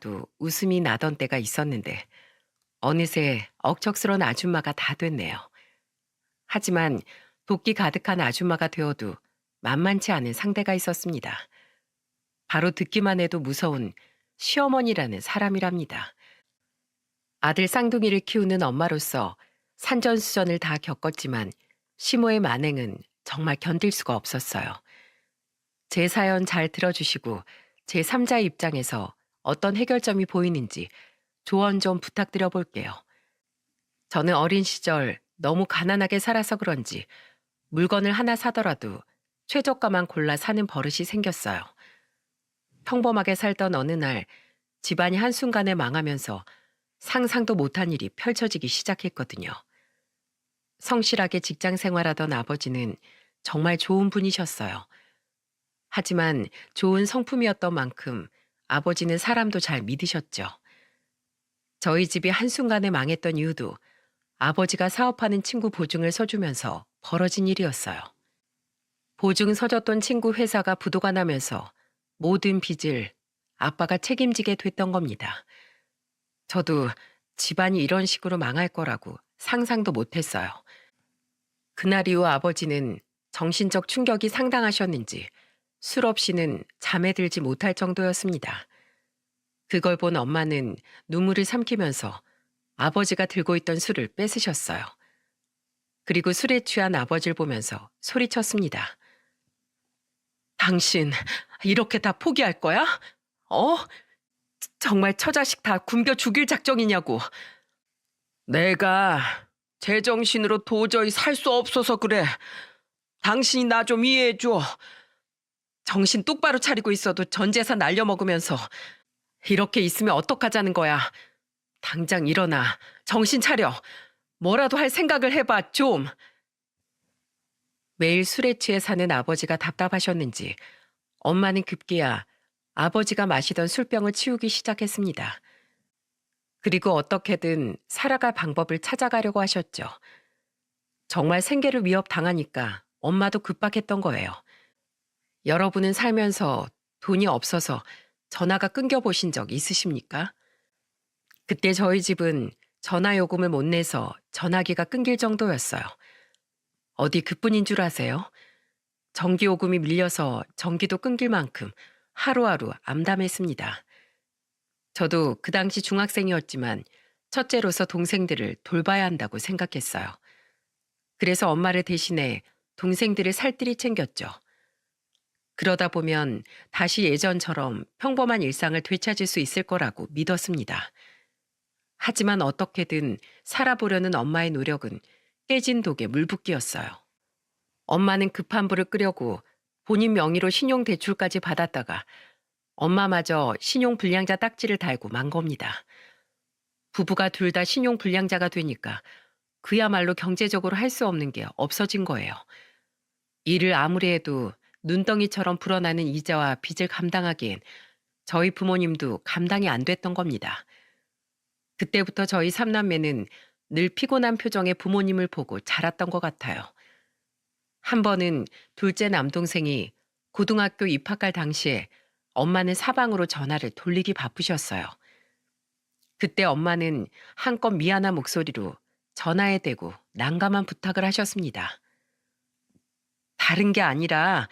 또 웃음이 나던 때가 있었는데 어느새 억척스러운 아줌마가 다 됐네요. 하지만 도끼 가득한 아줌마가 되어도 만만치 않은 상대가 있었습니다. 바로 듣기만 해도 무서운 시어머니라는 사람이랍니다. 아들 쌍둥이를 키우는 엄마로서 산전수전을 다 겪었지만 시모의 만행은 정말 견딜 수가 없었어요. 제 사연 잘 들어주시고 제 3자의 입장에서 어떤 해결점이 보이는지 조언 좀 부탁드려 볼게요. 저는 어린 시절 너무 가난하게 살아서 그런지 물건을 하나 사더라도 최저가만 골라 사는 버릇이 생겼어요. 평범하게 살던 어느 날 집안이 한순간에 망하면서 상상도 못한 일이 펼쳐지기 시작했거든요. 성실하게 직장 생활하던 아버지는 정말 좋은 분이셨어요. 하지만 좋은 성품이었던 만큼 아버지는 사람도 잘 믿으셨죠. 저희 집이 한순간에 망했던 이유도 아버지가 사업하는 친구 보증을 서주면서 벌어진 일이었어요. 보증 서줬던 친구 회사가 부도가 나면서 모든 빚을 아빠가 책임지게 됐던 겁니다. 저도 집안이 이런 식으로 망할 거라고 상상도 못했어요. 그날 이후 아버지는 정신적 충격이 상당하셨는지 술 없이는 잠에 들지 못할 정도였습니다. 그걸 본 엄마는 눈물을 삼키면서 아버지가 들고 있던 술을 뺏으셨어요. 그리고 술에 취한 아버지를 보면서 소리쳤습니다. 당신 이렇게 다 포기할 거야? 어? 정말 처자식 다 굶겨 죽일 작정이냐고. 내가 제정신으로 도저히 살 수 없어서 그래. 당신이 나 좀 이해해줘. 정신 똑바로 차리고 있어도 전 재산 날려먹으면서 이렇게 있으면 어떡하자는 거야. 당장 일어나. 정신 차려. 뭐라도 할 생각을 해봐, 좀. 매일 술에 취해 사는 아버지가 답답하셨는지 엄마는 급기야 아버지가 마시던 술병을 치우기 시작했습니다. 그리고 어떻게든 살아갈 방법을 찾아가려고 하셨죠. 정말 생계를 위협당하니까 엄마도 급박했던 거예요. 여러분은 살면서 돈이 없어서 전화가 끊겨 보신 적 있으십니까? 그때 저희 집은 전화 요금을 못 내서 전화기가 끊길 정도였어요. 어디 그뿐인 줄 아세요? 전기 요금이 밀려서 전기도 끊길 만큼 하루하루 암담했습니다. 저도 그 당시 중학생이었지만 첫째로서 동생들을 돌봐야 한다고 생각했어요. 그래서 엄마를 대신해 동생들을 살뜰히 챙겼죠. 그러다 보면 다시 예전처럼 평범한 일상을 되찾을 수 있을 거라고 믿었습니다. 하지만 어떻게든 살아보려는 엄마의 노력은 깨진 독에 물붓기였어요. 엄마는 급한 불을 끄려고 본인 명의로 신용대출까지 받았다가 엄마마저 신용불량자 딱지를 달고 만 겁니다. 부부가 둘 다 신용불량자가 되니까 그야말로 경제적으로 할 수 없는 게 없어진 거예요. 일을 아무리 해도 눈덩이처럼 불어나는 이자와 빚을 감당하기엔 저희 부모님도 감당이 안 됐던 겁니다. 그때부터 저희 삼남매는 늘 피곤한 표정의 부모님을 보고 자랐던 것 같아요. 한 번은 둘째 남동생이 고등학교 입학할 당시에 엄마는 사방으로 전화를 돌리기 바쁘셨어요. 그때 엄마는 한껏 미안한 목소리로 전화에 대고 난감한 부탁을 하셨습니다. 다른 게 아니라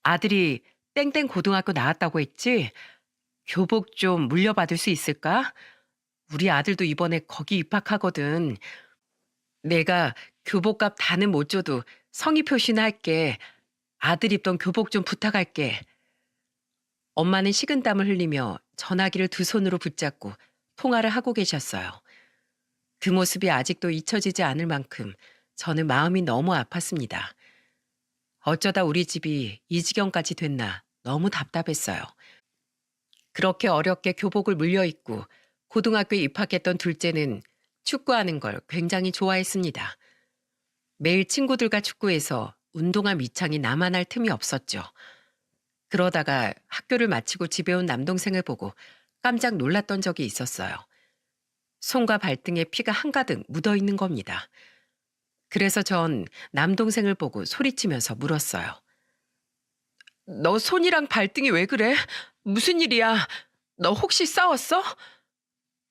아들이 땡땡 고등학교 나왔다고 했지? 교복 좀 물려받을 수 있을까? 우리 아들도 이번에 거기 입학하거든. 내가 교복값 다는 못 줘도 성의 표시나 할게. 아들 입던 교복 좀 부탁할게. 엄마는 식은땀을 흘리며 전화기를 두 손으로 붙잡고 통화를 하고 계셨어요. 그 모습이 아직도 잊혀지지 않을 만큼 저는 마음이 너무 아팠습니다. 어쩌다 우리 집이 이 지경까지 됐나 너무 답답했어요. 그렇게 어렵게 교복을 물려입고 고등학교에 입학했던 둘째는 축구하는 걸 굉장히 좋아했습니다. 매일 친구들과 축구해서 운동화 밑창이 나만 할 틈이 없었죠. 그러다가 학교를 마치고 집에 온 남동생을 보고 깜짝 놀랐던 적이 있었어요. 손과 발등에 피가 한가득 묻어 있는 겁니다. 그래서 전 남동생을 보고 소리치면서 물었어요. 너 손이랑 발등이 왜 그래? 무슨 일이야? 너 혹시 싸웠어?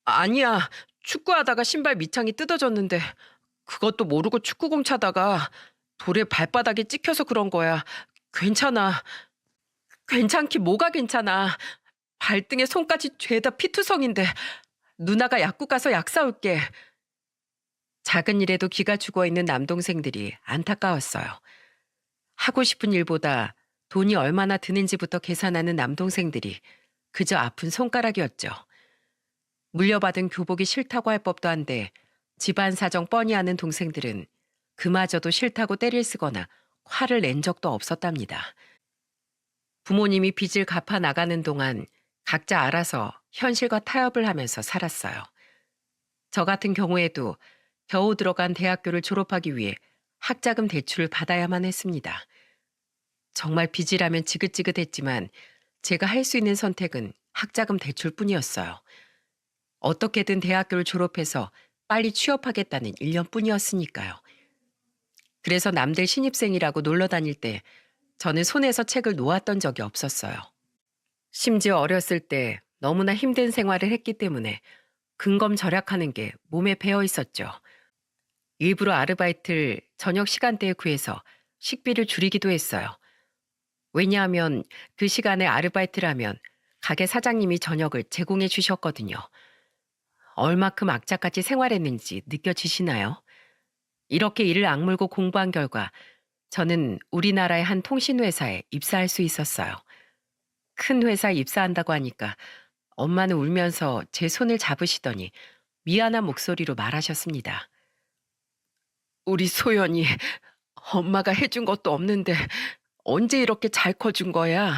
아니야. 축구하다가 신발 밑창이 뜯어졌는데 그것도 모르고 축구공 차다가 돌에 발바닥에 찍혀서 그런 거야. 괜찮아. 괜찮긴 뭐가 괜찮아. 발등에 손까지 죄다 피투성인데 누나가 약국 가서 약 사올게. 작은 일에도 기가 죽어 있는 남동생들이 안타까웠어요. 하고 싶은 일보다 돈이 얼마나 드는지부터 계산하는 남동생들이 그저 아픈 손가락이었죠. 물려받은 교복이 싫다고 할 법도 한데 집안 사정 뻔히 아는 동생들은 그마저도 싫다고 때를 쓰거나 화를 낸 적도 없었답니다. 부모님이 빚을 갚아 나가는 동안 각자 알아서 현실과 타협을 하면서 살았어요. 저 같은 경우에도 겨우 들어간 대학교를 졸업하기 위해 학자금 대출을 받아야만 했습니다. 정말 빚이라면 지긋지긋했지만 제가 할 수 있는 선택은 학자금 대출뿐이었어요. 어떻게든 대학교를 졸업해서 빨리 취업하겠다는 일념뿐이었으니까요. 그래서 남들 신입생이라고 놀러 다닐 때 저는 손에서 책을 놓았던 적이 없었어요. 심지어 어렸을 때 너무나 힘든 생활을 했기 때문에 근검 절약하는 게 몸에 배어 있었죠. 일부러 아르바이트를 저녁 시간대에 구해서 식비를 줄이기도 했어요. 왜냐하면 그 시간에 아르바이트를 하면 가게 사장님이 저녁을 제공해 주셨거든요. 얼마큼 악착같이 생활했는지 느껴지시나요? 이렇게 이를 악물고 공부한 결과 저는 우리나라의 한 통신회사에 입사할 수 있었어요. 큰 회사에 입사한다고 하니까 엄마는 울면서 제 손을 잡으시더니 미안한 목소리로 말하셨습니다. 우리 소연이 엄마가 해준 것도 없는데 언제 이렇게 잘 커준 거야?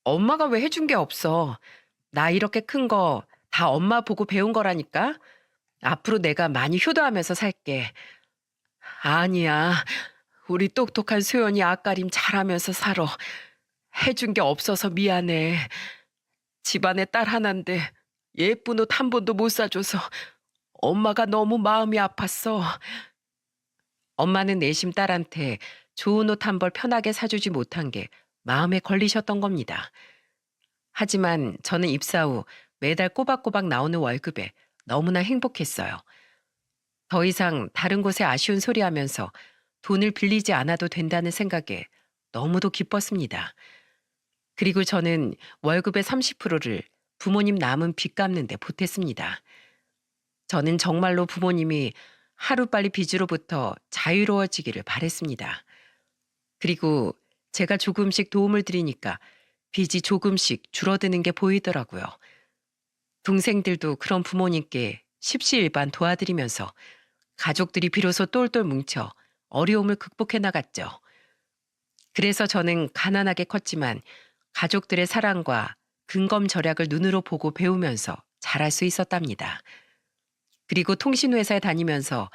엄마가 왜 해준 게 없어? 나 이렇게 큰 거 다 엄마 보고 배운 거라니까? 앞으로 내가 많이 효도하면서 살게. 아니야. 우리 똑똑한 소연이 앞가림 잘하면서 살아. 해준 게 없어서 미안해. 집안에 딸 하나인데 예쁜 옷 한 번도 못 사줘서 엄마가 너무 마음이 아팠어. 엄마는 내심 딸한테 좋은 옷 한 벌 편하게 사주지 못한 게 마음에 걸리셨던 겁니다. 하지만 저는 입사 후 매달 꼬박꼬박 나오는 월급에 너무나 행복했어요. 더 이상 다른 곳에 아쉬운 소리 하면서 돈을 빌리지 않아도 된다는 생각에 너무도 기뻤습니다. 그리고 저는 월급의 30%를 부모님 남은 빚 갚는 데 보탰습니다. 저는 정말로 부모님이 하루빨리 빚으로부터 자유로워지기를 바랬습니다. 그리고 제가 조금씩 도움을 드리니까 빚이 조금씩 줄어드는 게 보이더라고요. 동생들도 그런 부모님께 십시일반 도와드리면서 가족들이 비로소 똘똘 뭉쳐 어려움을 극복해 나갔죠. 그래서 저는 가난하게 컸지만 가족들의 사랑과 근검 절약을 눈으로 보고 배우면서 잘할 수 있었답니다. 그리고 통신회사에 다니면서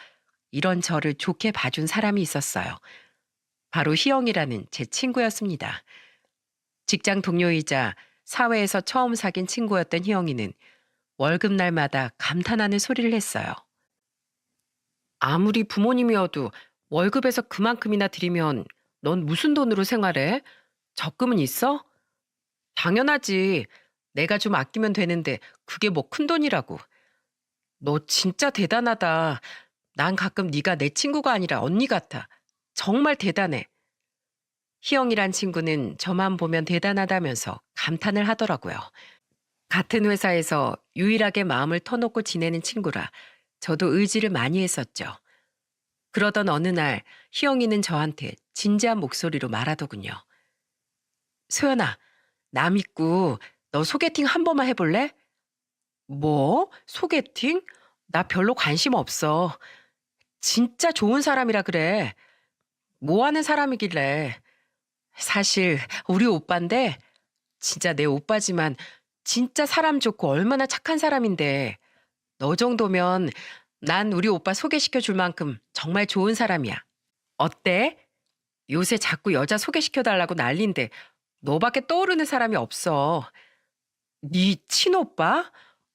이런 저를 좋게 봐준 사람이 있었어요. 바로 희영이라는 제 친구였습니다. 직장 동료이자 사회에서 처음 사귄 친구였던 희영이는 월급날마다 감탄하는 소리를 했어요. 아무리 부모님이어도 월급에서 그만큼이나 드리면 넌 무슨 돈으로 생활해? 적금은 있어? 당연하지. 내가 좀 아끼면 되는데 그게 뭐 큰 돈이라고. 너 진짜 대단하다. 난 가끔 네가 내 친구가 아니라 언니 같아. 정말 대단해. 희영이란 친구는 저만 보면 대단하다면서 감탄을 하더라고요. 같은 회사에서 유일하게 마음을 터놓고 지내는 친구라 저도 의지를 많이 했었죠. 그러던 어느 날 희영이는 저한테 진지한 목소리로 말하더군요. 소연아, 나 믿고 너 소개팅 한 번만 해볼래? 뭐? 소개팅? 나 별로 관심 없어. 진짜 좋은 사람이라 그래. 뭐 하는 사람이길래. 사실 우리 오빠인데 진짜 내 오빠지만 진짜 사람 좋고 얼마나 착한 사람인데 너 정도면 난 우리 오빠 소개시켜 줄 만큼 정말 좋은 사람이야. 어때? 요새 자꾸 여자 소개시켜 달라고 난린데 너밖에 떠오르는 사람이 없어. 네 친오빠?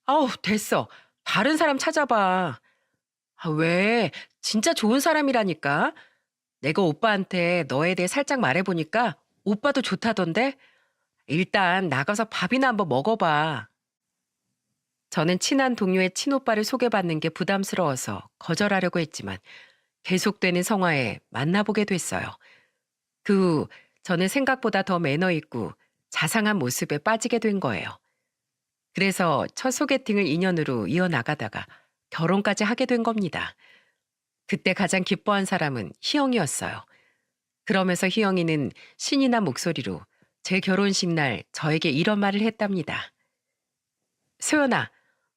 아우 됐어. 다른 사람 찾아봐. 아, 왜? 진짜 좋은 사람이라니까. 내가 오빠한테 너에 대해 살짝 말해보니까 오빠도 좋다던데? 일단 나가서 밥이나 한번 먹어봐. 저는 친한 동료의 친오빠를 소개받는 게 부담스러워서 거절하려고 했지만 계속되는 성화에 만나보게 됐어요. 그 후 저는 생각보다 더 매너 있고 자상한 모습에 빠지게 된 거예요. 그래서 첫 소개팅을 인연으로 이어나가다가 결혼까지 하게 된 겁니다. 그때 가장 기뻐한 사람은 희영이었어요. 그러면서 희영이는 신이 난 목소리로 제 결혼식 날 저에게 이런 말을 했답니다. 소연아,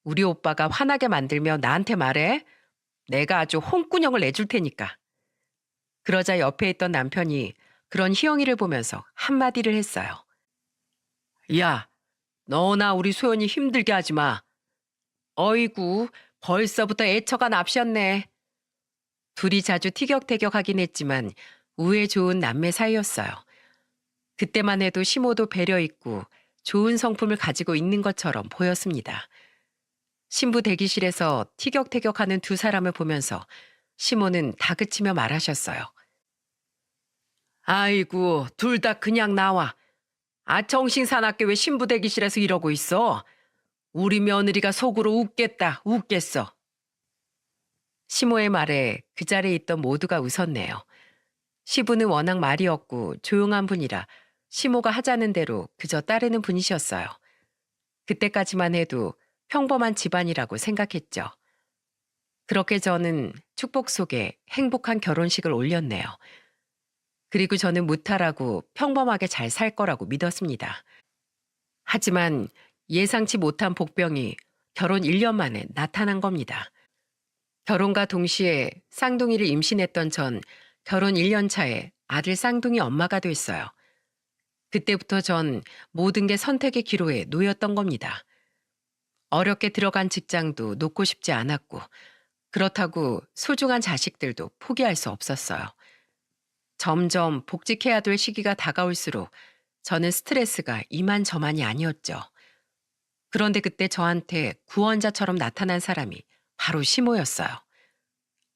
우리 오빠가 화나게 만들면 나한테 말해. 내가 아주 홍군형을 내줄 테니까. 그러자 옆에 있던 남편이 그런 희영이를 보면서 한마디를 했어요. 야, 너나 우리 소연이 힘들게 하지 마. 어이구, 벌써부터 애처가 납셨네. 둘이 자주 티격태격하긴 했지만 우애 좋은 남매 사이였어요. 그때만 해도 시모도 배려 있고 좋은 성품을 가지고 있는 것처럼 보였습니다. 신부 대기실에서 티격태격하는 두 사람을 보면서 시모는 다그치며 말하셨어요. 아이고, 둘 다 그냥 나와. 아, 정신 사납게 왜 신부 대기실에서 이러고 있어? 우리 며느리가 속으로 웃겠어. 시모의 말에 그 자리에 있던 모두가 웃었네요. 시부는 워낙 말이 없고 조용한 분이라 시모가 하자는 대로 그저 따르는 분이셨어요. 그때까지만 해도 평범한 집안이라고 생각했죠. 그렇게 저는 축복 속에 행복한 결혼식을 올렸네요. 그리고 저는 무탈하고 평범하게 잘 살 거라고 믿었습니다. 하지만 예상치 못한 복병이 결혼 1년 만에 나타난 겁니다. 결혼과 동시에 쌍둥이를 임신했던 전 결혼 1년 차에 아들 쌍둥이 엄마가 됐어요. 그때부터 전 모든 게 선택의 기로에 놓였던 겁니다. 어렵게 들어간 직장도 놓고 싶지 않았고 그렇다고 소중한 자식들도 포기할 수 없었어요. 점점 복직해야 될 시기가 다가올수록 저는 스트레스가 이만저만이 아니었죠. 그런데 그때 저한테 구원자처럼 나타난 사람이 바로 시모였어요.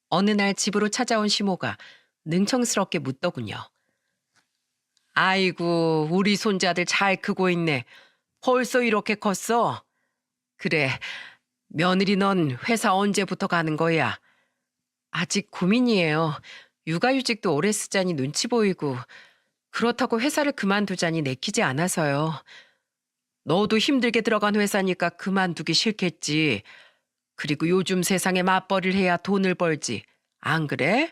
어느 날 집으로 찾아온 시모가 능청스럽게 묻더군요. 아이고, 우리 손자들 잘 크고 있네. 벌써 이렇게 컸어? 그래, 며느리 넌 회사 언제부터 가는 거야? 아직 고민이에요. 육아휴직도 오래 쓰자니 눈치 보이고 그렇다고 회사를 그만두자니 내키지 않아서요. 너도 힘들게 들어간 회사니까 그만두기 싫겠지. 그리고 요즘 세상에 맞벌이를 해야 돈을 벌지. 안 그래?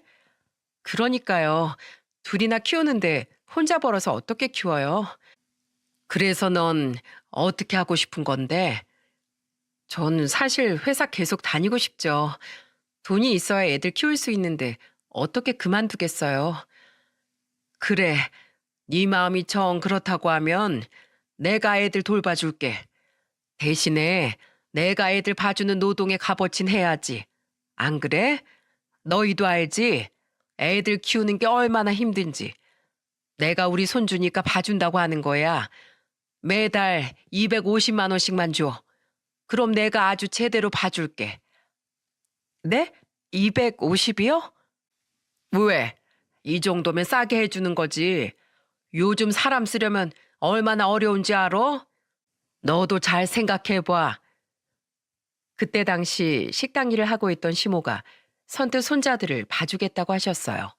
그러니까요. 둘이나 키우는데 혼자 벌어서 어떻게 키워요? 그래서 넌 어떻게 하고 싶은 건데? 전 사실 회사 계속 다니고 싶죠. 돈이 있어야 애들 키울 수 있는데 어떻게 그만두겠어요? 그래, 네 마음이 정 그렇다고 하면 내가 애들 돌봐줄게. 대신에 내가 애들 봐주는 노동에 값어친 해야지. 안 그래? 너희도 알지? 애들 키우는 게 얼마나 힘든지. 내가 우리 손주니까 봐준다고 하는 거야. 매달 250만 원씩만 줘. 그럼 내가 아주 제대로 봐줄게. 네? 250이요? 왜? 이 정도면 싸게 해주는 거지. 요즘 사람 쓰려면 얼마나 어려운지 알아? 너도 잘 생각해봐. 그때 당시 식당 일을 하고 있던 시모가 선뜻 손자들을 봐주겠다고 하셨어요.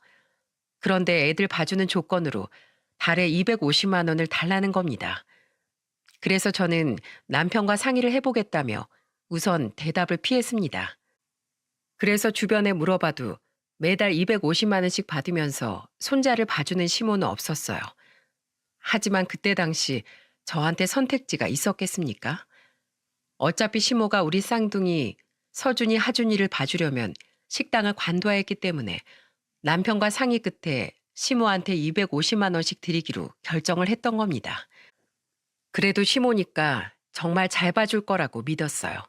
그런데 애들 봐주는 조건으로 달에 250만 원을 달라는 겁니다. 그래서 저는 남편과 상의를 해보겠다며 우선 대답을 피했습니다. 그래서 주변에 물어봐도 매달 250만 원씩 받으면서 손자를 봐주는 시모는 없었어요. 하지만 그때 당시 저한테 선택지가 있었겠습니까? 어차피 시모가 우리 쌍둥이 서준이 하준이를 봐주려면 식당을 관둬야 했기 때문에 남편과 상의 끝에 시모한테 250만 원씩 드리기로 결정을 했던 겁니다. 그래도 시모니까 정말 잘 봐줄 거라고 믿었어요.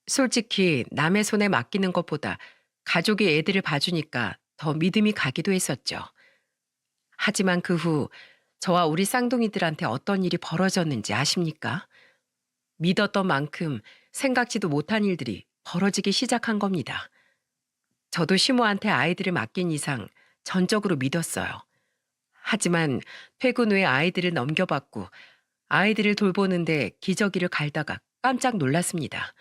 솔직히 남의 손에 맡기는 것보다 가족이 애들을 봐주니까 더 믿음이 가기도 했었죠. 하지만 그 후 저와 우리 쌍둥이들한테 어떤 일이 벌어졌는지 아십니까? 믿었던 만큼 생각지도 못한 일들이 벌어지기 시작한 겁니다. 저도 시모한테 아이들을 맡긴 이상 전적으로 믿었어요. 하지만 퇴근 후에 아이들을 넘겨받고 아이들을 돌보는데 기저귀를 갈다가 깜짝 놀랐습니다.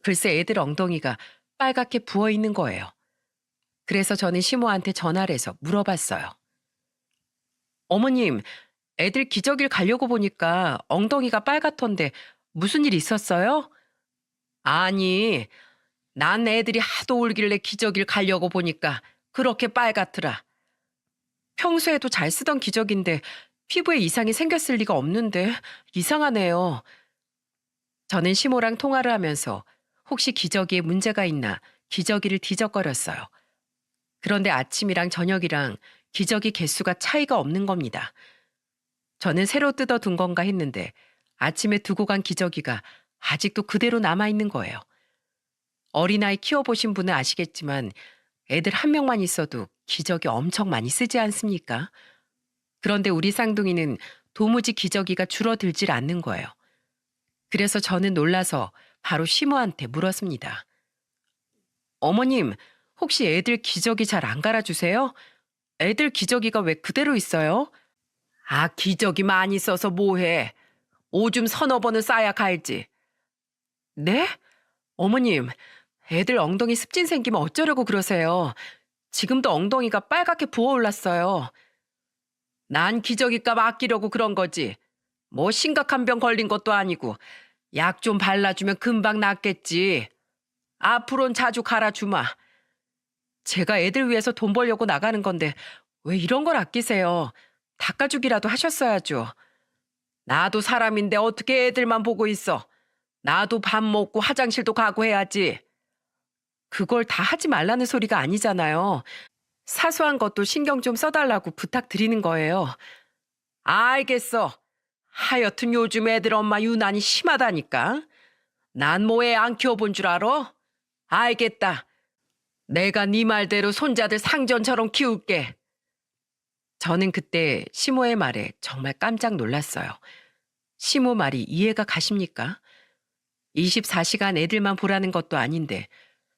글쎄 애들 엉덩이가 빨갛게 부어 있는 거예요. 그래서 저는 시모한테 전화를 해서 물어봤어요. 어머님, 애들 기저귀를 가려고 보니까 엉덩이가 빨갛던데 무슨 일 있었어요? 아니, 난 애들이 하도 울길래 기저귀를 가려고 보니까 그렇게 빨갛더라. 평소에도 잘 쓰던 기저귀인데 피부에 이상이 생겼을 리가 없는데 이상하네요. 저는 시모랑 통화를 하면서 혹시 기저귀에 문제가 있나 기저귀를 뒤적거렸어요. 그런데 아침이랑 저녁이랑 기저귀 개수가 차이가 없는 겁니다. 저는 새로 뜯어둔 건가 했는데 아침에 두고 간 기저귀가 아직도 그대로 남아있는 거예요. 어린아이 키워보신 분은 아시겠지만 애들 한 명만 있어도 기저귀 엄청 많이 쓰지 않습니까? 그런데 우리 쌍둥이는 도무지 기저귀가 줄어들질 않는 거예요. 그래서 저는 놀라서 바로 시모한테 물었습니다. 어머님, 혹시 애들 기저귀 잘 안 갈아주세요? 애들 기저귀가 왜 그대로 있어요? 아, 기저귀 많이 써서 뭐해? 오줌 서너 번은 싸야 갈지. 네? 어머님, 애들 엉덩이 습진 생기면 어쩌려고 그러세요? 지금도 엉덩이가 빨갛게 부어올랐어요. 난 기저귀값 아끼려고 그런 거지. 뭐 심각한 병 걸린 것도 아니고 약 좀 발라주면 금방 낫겠지. 앞으론 자주 갈아주마. 제가 애들 위해서 돈 벌려고 나가는 건데 왜 이런 걸 아끼세요? 닦아주기라도 하셨어야죠. 나도 사람인데 어떻게 애들만 보고 있어. 나도 밥 먹고 화장실도 가고 해야지. 그걸 다 하지 말라는 소리가 아니잖아요. 사소한 것도 신경 좀 써달라고 부탁드리는 거예요. 알겠어. 하여튼 요즘 애들 엄마 유난히 심하다니까. 난 뭐 애 안 키워본 줄 알아? 알겠다. 내가 네 말대로 손자들 상전처럼 키울게. 저는 그때 시모의 말에 정말 깜짝 놀랐어요. 시모 말이 이해가 가십니까? 24시간 애들만 보라는 것도 아닌데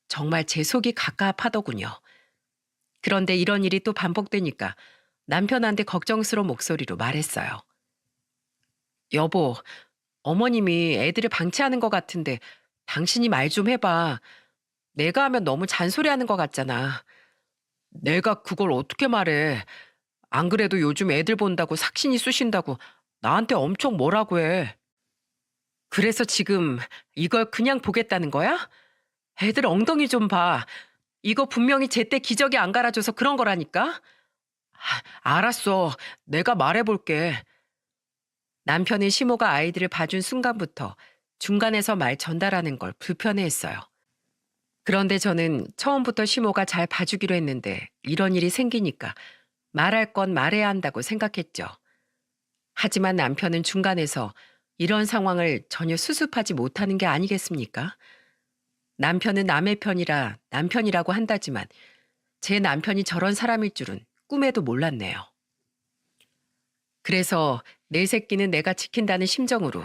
정말 제 속이 갑갑하더군요. 그런데 이런 일이 또 반복되니까 남편한테 걱정스러운 목소리로 말했어요. 여보, 어머님이 애들을 방치하는 것 같은데 당신이 말 좀 해봐. 내가 하면 너무 잔소리하는 것 같잖아. 내가 그걸 어떻게 말해. 안 그래도 요즘 애들 본다고 삭신이 쑤신다고 나한테 엄청 뭐라고 해. 그래서 지금 이걸 그냥 보겠다는 거야? 애들 엉덩이 좀 봐. 이거 분명히 제때 기저귀 안 갈아줘서 그런 거라니까? 알았어. 내가 말해볼게. 남편의 시모가 아이들을 봐준 순간부터 중간에서 말 전달하는 걸 불편해했어요. 그런데 저는 처음부터 시모가 잘 봐주기로 했는데 이런 일이 생기니까 말할 건 말해야 한다고 생각했죠. 하지만 남편은 중간에서 이런 상황을 전혀 수습하지 못하는 게 아니겠습니까? 남편은 남의 편이라 남편이라고 한다지만 제 남편이 저런 사람일 줄은 꿈에도 몰랐네요. 그래서 내 새끼는 내가 지킨다는 심정으로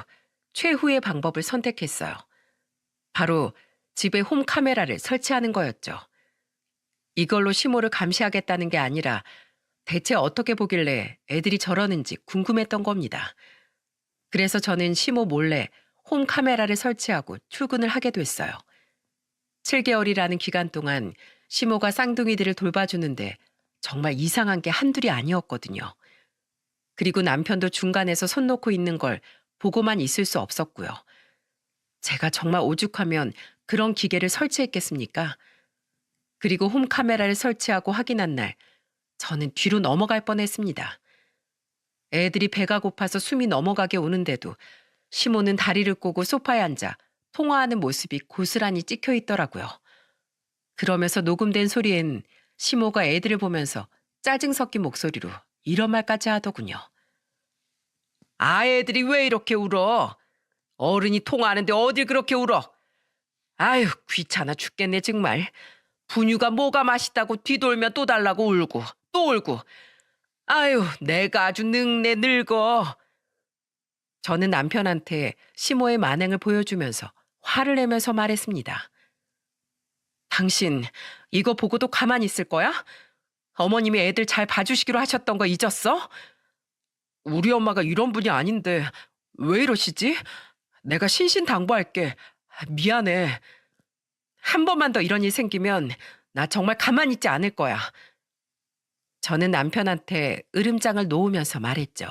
최후의 방법을 선택했어요. 바로 집에 홈 카메라를 설치하는 거였죠. 이걸로 시모를 감시하겠다는 게 아니라 대체 어떻게 보길래 애들이 저러는지 궁금했던 겁니다. 그래서 저는 시모 몰래 홈 카메라를 설치하고 출근을 하게 됐어요. 7개월이라는 기간 동안 시모가 쌍둥이들을 돌봐주는데 정말 이상한 게 한둘이 아니었거든요. 그리고 남편도 중간에서 손 놓고 있는 걸 보고만 있을 수 없었고요. 제가 정말 오죽하면 그런 기계를 설치했겠습니까? 그리고 홈 카메라를 설치하고 확인한 날 저는 뒤로 넘어갈 뻔했습니다. 애들이 배가 고파서 숨이 넘어가게 오는데도 시모는 다리를 꼬고 소파에 앉아 통화하는 모습이 고스란히 찍혀 있더라고요. 그러면서 녹음된 소리엔 시모가 애들을 보면서 짜증 섞인 목소리로 이런 말까지 하더군요. 아, 애들이 왜 이렇게 울어? 어른이 통화하는데 어딜 그렇게 울어? 아유, 귀찮아 죽겠네 정말. 분유가 뭐가 맛있다고 뒤돌면 또 달라고 울고 또 울고. 아유, 내가 아주 늙네 늙어. 저는 남편한테 시모의 만행을 보여주면서 화를 내면서 말했습니다. 당신 이거 보고도 가만히 있을 거야? 어머님이 애들 잘 봐주시기로 하셨던 거 잊었어? 우리 엄마가 이런 분이 아닌데 왜 이러시지? 내가 신신당부할게. 미안해. 한 번만 더 이런 일 생기면 나 정말 가만히 있지 않을 거야. 저는 남편한테 으름장을 놓으면서 말했죠.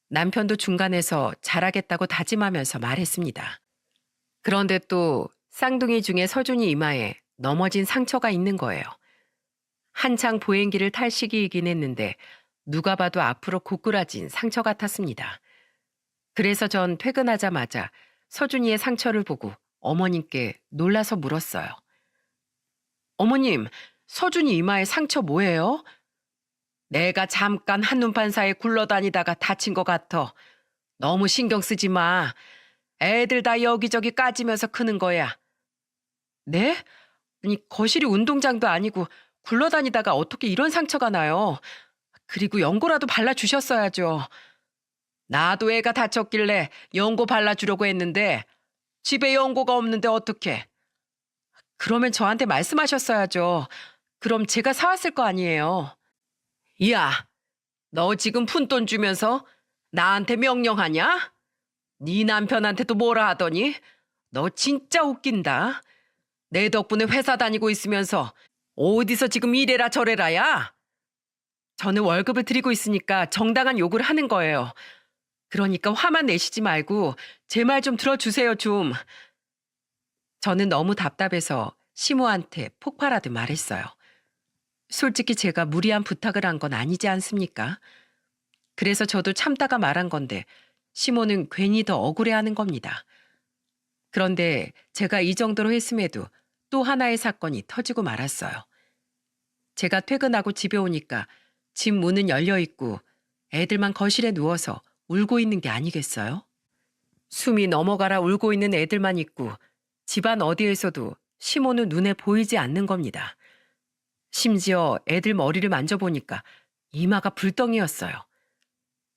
남편도 중간에서 잘하겠다고 다짐하면서 말했습니다. 그런데 또 쌍둥이 중에 서준이 이마에 넘어진 상처가 있는 거예요. 한창 보행기를 탈 시기이긴 했는데 누가 봐도 앞으로 고꾸라진 상처 같았습니다. 그래서 전 퇴근하자마자 서준이의 상처를 보고 어머님께 놀라서 물었어요. 어머님, 서준이 이마에 상처 뭐예요? 내가 잠깐 한눈판 사이에 굴러다니다가 다친 것 같아. 너무 신경 쓰지 마. 애들 다 여기저기 까지면서 크는 거야. 네? 아니, 거실이 운동장도 아니고 굴러다니다가 어떻게 이런 상처가 나요? 그리고 연고라도 발라주셨어야죠. 나도 애가 다쳤길래 연고 발라주려고 했는데 집에 연고가 없는데 어떡해. 그러면 저한테 말씀하셨어야죠. 그럼 제가 사왔을 거 아니에요. 야, 너 지금 푼돈 주면서 나한테 명령하냐? 네 남편한테도 뭐라 하더니? 너 진짜 웃긴다. 내 덕분에 회사 다니고 있으면서 어디서 지금 이래라 저래라야? 저는 월급을 드리고 있으니까 정당한 요구를 하는 거예요. 그러니까 화만 내시지 말고 제 말 좀 들어주세요 좀. 저는 너무 답답해서 시모한테 폭발하듯 말했어요. 솔직히 제가 무리한 부탁을 한 건 아니지 않습니까? 그래서 저도 참다가 말한 건데 시모는 괜히 더 억울해하는 겁니다. 그런데 제가 이 정도로 했음에도 또 하나의 사건이 터지고 말았어요. 제가 퇴근하고 집에 오니까 집 문은 열려 있고 애들만 거실에 누워서 울고 있는 게 아니겠어요? 숨이 넘어가라 울고 있는 애들만 있고 집안 어디에서도 시모는 눈에 보이지 않는 겁니다. 심지어 애들 머리를 만져보니까 이마가 불덩이였어요.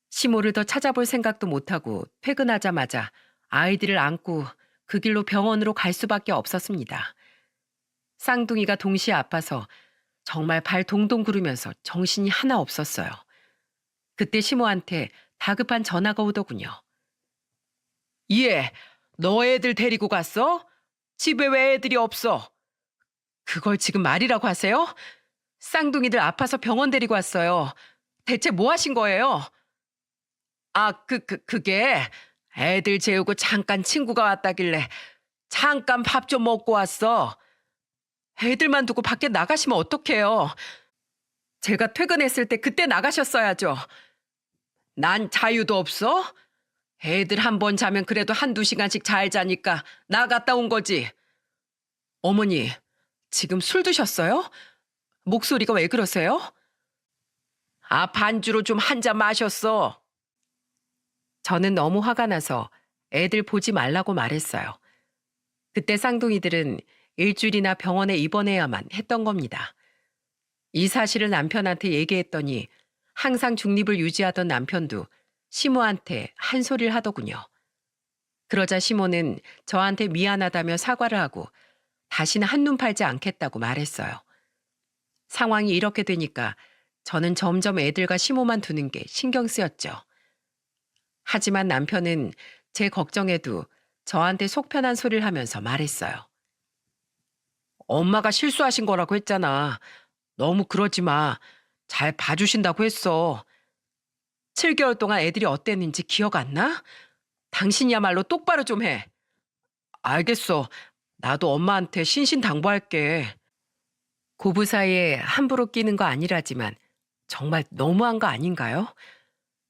시모를 더 찾아볼 생각도 못하고 퇴근하자마자 아이들을 안고 그 길로 병원으로 갈 수밖에 없었습니다. 쌍둥이가 동시에 아파서 정말 발 동동 구르면서 정신이 하나 없었어요. 그때 시모한테 다급한 전화가 오더군요. 얘, 너 애들 데리고 갔어? 집에 왜 애들이 없어? 그걸 지금 말이라고 하세요? 쌍둥이들 아파서 병원 데리고 왔어요. 대체 뭐 하신 거예요? 그게 애들 재우고 잠깐 친구가 왔다길래 잠깐 밥 좀 먹고 왔어. 애들만 두고 밖에 나가시면 어떡해요? 제가 퇴근했을 때 그때 나가셨어야죠. 난 자유도 없어? 애들 한 번 자면 그래도 한두 시간씩 잘 자니까 나갔다 온 거지. 어머니, 지금 술 드셨어요? 목소리가 왜 그러세요? 반주로 좀 한 잔 마셨어. 저는 너무 화가 나서 애들 보지 말라고 말했어요. 그때 쌍둥이들은 일주일이나 병원에 입원해야만 했던 겁니다. 이 사실을 남편한테 얘기했더니 항상 중립을 유지하던 남편도 시모한테 한 소리를 하더군요. 그러자 시모는 저한테 미안하다며 사과를 하고 다시는 한눈 팔지 않겠다고 말했어요. 상황이 이렇게 되니까 저는 점점 애들과 시모만 두는 게 신경 쓰였죠. 하지만 남편은 제 걱정에도 저한테 속 편한 소리를 하면서 말했어요. 엄마가 실수하신 거라고 했잖아. 너무 그러지 마. 잘 봐주신다고 했어. 7개월 동안 애들이 어땠는지 기억 안 나? 당신이야말로 똑바로 좀 해. 알겠어. 나도 엄마한테 신신당부할게. 고부 사이에 함부로 끼는 거 아니라지만 정말 너무한 거 아닌가요?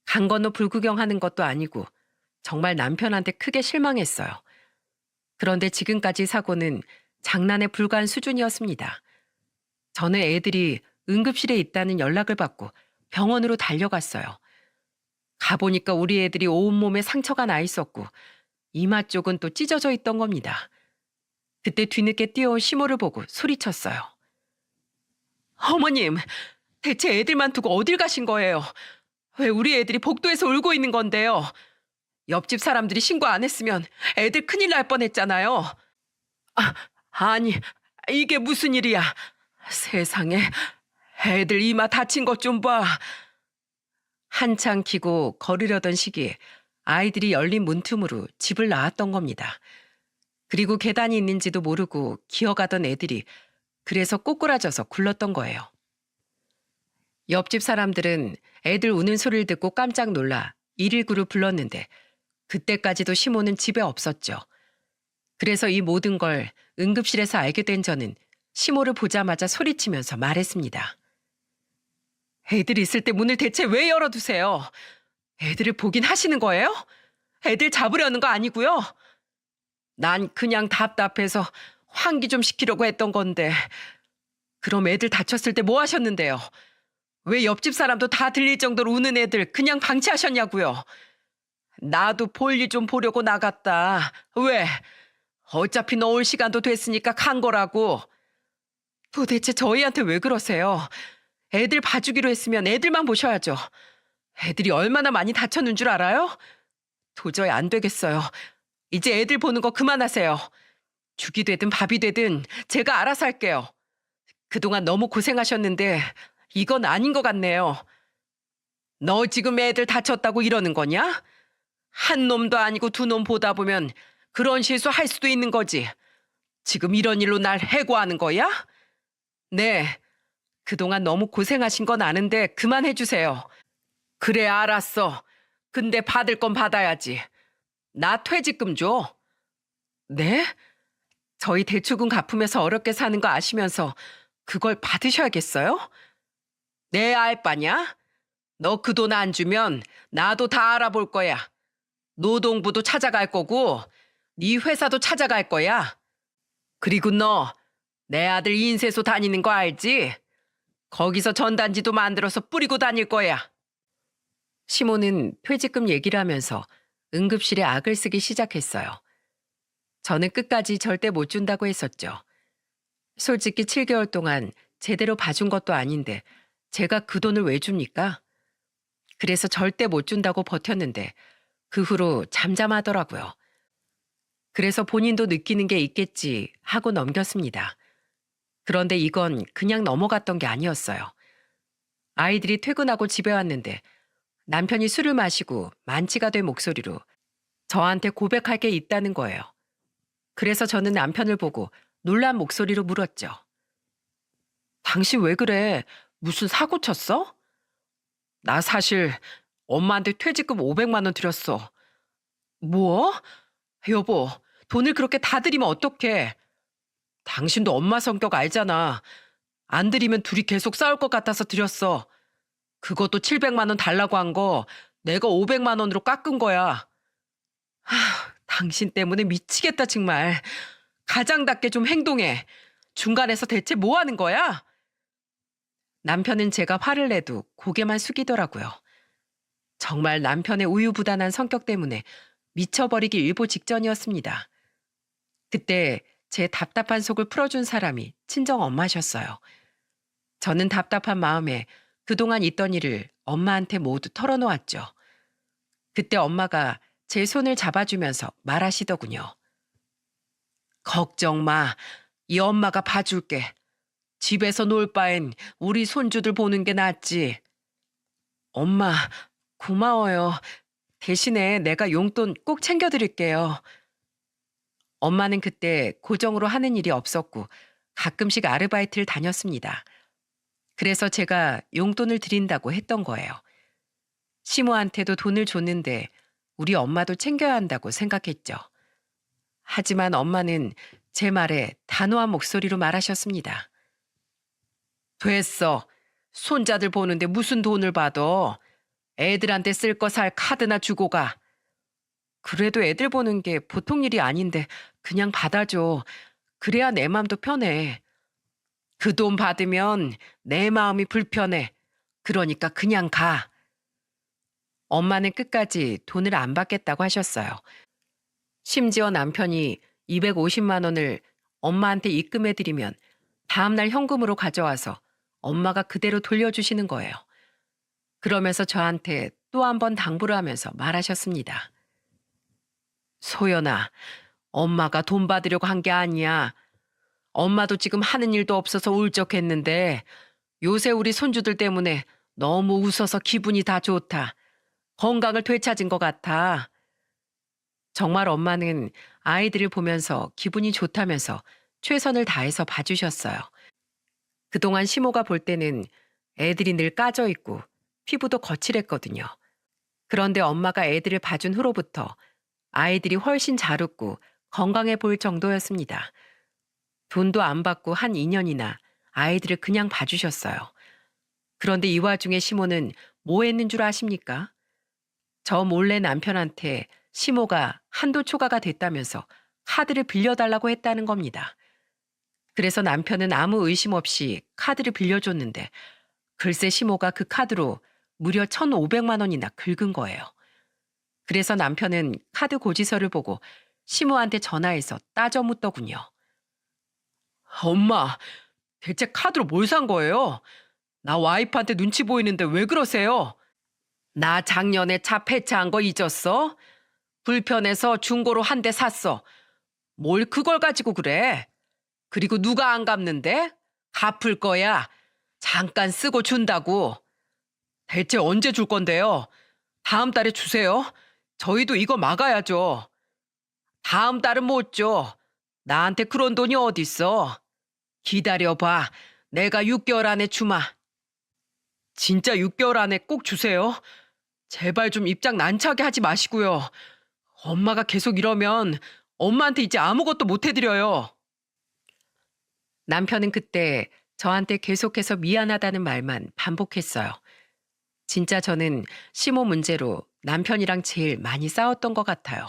강 건너 불구경하는 것도 아니고 정말 남편한테 크게 실망했어요. 그런데 지금까지 사고는 장난에 불과한 수준이었습니다. 저는 애들이 응급실에 있다는 연락을 받고 병원으로 달려갔어요. 가보니까 우리 애들이 온몸에 상처가 나 있었고 이마 쪽은 또 찢어져 있던 겁니다. 그때 뒤늦게 뛰어온 시모를 보고 소리쳤어요. 어머님, 대체 애들만 두고 어딜 가신 거예요? 왜 우리 애들이 복도에서 울고 있는 건데요? 옆집 사람들이 신고 안 했으면 애들 큰일 날 뻔했잖아요. 아니, 이게 무슨 일이야? 세상에, 애들 이마 다친 것 좀 봐. 한창 키고 걸으려던 시기에 아이들이 열린 문틈으로 집을 나왔던 겁니다. 그리고 계단이 있는지도 모르고 기어가던 애들이 그래서 꼬꾸라져서 굴렀던 거예요. 옆집 사람들은 애들 우는 소리를 듣고 깜짝 놀라 119를 불렀는데 그때까지도 시모는 집에 없었죠. 그래서 이 모든 걸 응급실에서 알게 된 저는 시모를 보자마자 소리치면서 말했습니다. 애들 있을 때 문을 대체 왜 열어두세요? 애들을 보긴 하시는 거예요? 애들 잡으려는 거 아니고요? 난 그냥 답답해서 환기 좀 시키려고 했던 건데 그럼 애들 다쳤을 때 뭐 하셨는데요? 왜 옆집 사람도 다 들릴 정도로 우는 애들 그냥 방치하셨냐고요? 나도 볼일 좀 보려고 나갔다. 왜? 어차피 너 올 시간도 됐으니까 간 거라고. 도대체 저희한테 왜 그러세요? 애들 봐주기로 했으면 애들만 보셔야죠. 애들이 얼마나 많이 다쳤는 줄 알아요? 도저히 안 되겠어요. 이제 애들 보는 거 그만하세요. 죽이 되든 밥이 되든 제가 알아서 할게요. 그동안 너무 고생하셨는데 이건 아닌 것 같네요. 너 지금 애들 다쳤다고 이러는 거냐? 한 놈도 아니고 두 놈 보다 보면 그런 실수 할 수도 있는 거지. 지금 이런 일로 날 해고하는 거야? 네. 그동안 너무 고생하신 건 아는데 그만해주세요. 그래, 알았어. 근데 받을 건 받아야지. 나 퇴직금 줘. 네? 저희 대출금 갚으면서 어렵게 사는 거 아시면서 그걸 받으셔야겠어요? 내 알바냐? 너 그 돈 안 주면 나도 다 알아볼 거야. 노동부도 찾아갈 거고 네 회사도 찾아갈 거야. 그리고 너 내 아들 인쇄소 다니는 거 알지? 거기서 전단지도 만들어서 뿌리고 다닐 거야. 시모는 퇴직금 얘기를 하면서 응급실에 악을 쓰기 시작했어요. 저는 끝까지 절대 못 준다고 했었죠. 솔직히 7개월 동안 제대로 봐준 것도 아닌데 제가 그 돈을 왜 줍니까? 그래서 절대 못 준다고 버텼는데 그 후로 잠잠하더라고요. 그래서 본인도 느끼는 게 있겠지 하고 넘겼습니다. 그런데 이건 그냥 넘어갔던 게 아니었어요. 아이들이 퇴근하고 집에 왔는데 남편이 술을 마시고 만취가 된 목소리로 저한테 고백할 게 있다는 거예요. 그래서 저는 남편을 보고 놀란 목소리로 물었죠. 당신 왜 그래? 무슨 사고 쳤어? 나 사실 엄마한테 퇴직금 500만 원 드렸어. 뭐? 여보, 돈을 그렇게 다 드리면 어떡해? 당신도 엄마 성격 알잖아. 안 드리면 둘이 계속 싸울 것 같아서 드렸어. 그것도 700만 원 달라고 한 거 내가 500만 원으로 깎은 거야. 당신 때문에 미치겠다 정말. 가장답게 좀 행동해. 중간에서 대체 뭐 하는 거야? 남편은 제가 화를 내도 고개만 숙이더라고요. 정말 남편의 우유부단한 성격 때문에 미쳐버리기 일보 직전이었습니다. 그때 제 답답한 속을 풀어준 사람이 친정 엄마셨어요. 저는 답답한 마음에 그동안 있던 일을 엄마한테 모두 털어놓았죠. 그때 엄마가 제 손을 잡아주면서 말하시더군요. 걱정 마. 이 엄마가 봐줄게. 집에서 놀 바엔 우리 손주들 보는 게 낫지. 엄마, 고마워요. 대신에 내가 용돈 꼭 챙겨드릴게요. 엄마는 그때 고정으로 하는 일이 없었고 가끔씩 아르바이트를 다녔습니다. 그래서 제가 용돈을 드린다고 했던 거예요. 시모한테도 돈을 줬는데 우리 엄마도 챙겨야 한다고 생각했죠. 하지만 엄마는 제 말에 단호한 목소리로 말하셨습니다. 됐어. 손자들 보는데 무슨 돈을 받아. 애들한테 쓸 거 살 카드나 주고 가. 그래도 애들 보는 게 보통 일이 아닌데 그냥 받아줘. 그래야 내 마음도 편해. 그 돈 받으면 내 마음이 불편해. 그러니까 그냥 가. 엄마는 끝까지 돈을 안 받겠다고 하셨어요. 심지어 남편이 250만 원을 엄마한테 입금해드리면 다음날 현금으로 가져와서 엄마가 그대로 돌려주시는 거예요. 그러면서 저한테 또 한 번 당부를 하면서 말하셨습니다. 소연아, 엄마가 돈 받으려고 한 게 아니야. 엄마도 지금 하는 일도 없어서 울적했는데 요새 우리 손주들 때문에 너무 웃어서 기분이 다 좋다. 건강을 되찾은 것 같아. 정말 엄마는 아이들을 보면서 기분이 좋다면서 최선을 다해서 봐주셨어요. 그동안 시모가 볼 때는 애들이 늘 까져 있고 피부도 거칠했거든요. 그런데 엄마가 애들을 봐준 후로부터 아이들이 훨씬 잘 웃고 건강해 보일 정도였습니다. 돈도 안 받고 한 2년이나 아이들을 그냥 봐주셨어요. 그런데 이 와중에 시모는 뭐 했는 줄 아십니까? 저 몰래 남편한테 시모가 한도 초과가 됐다면서 카드를 빌려달라고 했다는 겁니다. 그래서 남편은 아무 의심 없이 카드를 빌려줬는데 글쎄 시모가 그 카드로 무려 1,500만 원이나 긁은 거예요. 그래서 남편은 카드 고지서를 보고 시모한테 전화해서 따져 묻더군요. 엄마, 대체 카드로 뭘 산 거예요? 나 와이프한테 눈치 보이는데 왜 그러세요? 나 작년에 차 폐차한 거 잊었어? 불편해서 중고로 한 대 샀어. 뭘 그걸 가지고 그래? 그리고 누가 안 갚는데? 갚을 거야. 잠깐 쓰고 준다고. 대체 언제 줄 건데요? 다음 달에 주세요. 저희도 이거 막아야죠. 다음 달은 못 줘. 나한테 그런 돈이 어딨어. 기다려봐. 내가 6개월 안에 주마. 진짜 6개월 안에 꼭 주세요. 제발 좀 입장 난처하게 하지 마시고요. 엄마가 계속 이러면 엄마한테 이제 아무것도 못 해드려요. 남편은 그때 저한테 계속해서 미안하다는 말만 반복했어요. 진짜 저는 시모 문제로 남편이랑 제일 많이 싸웠던 것 같아요.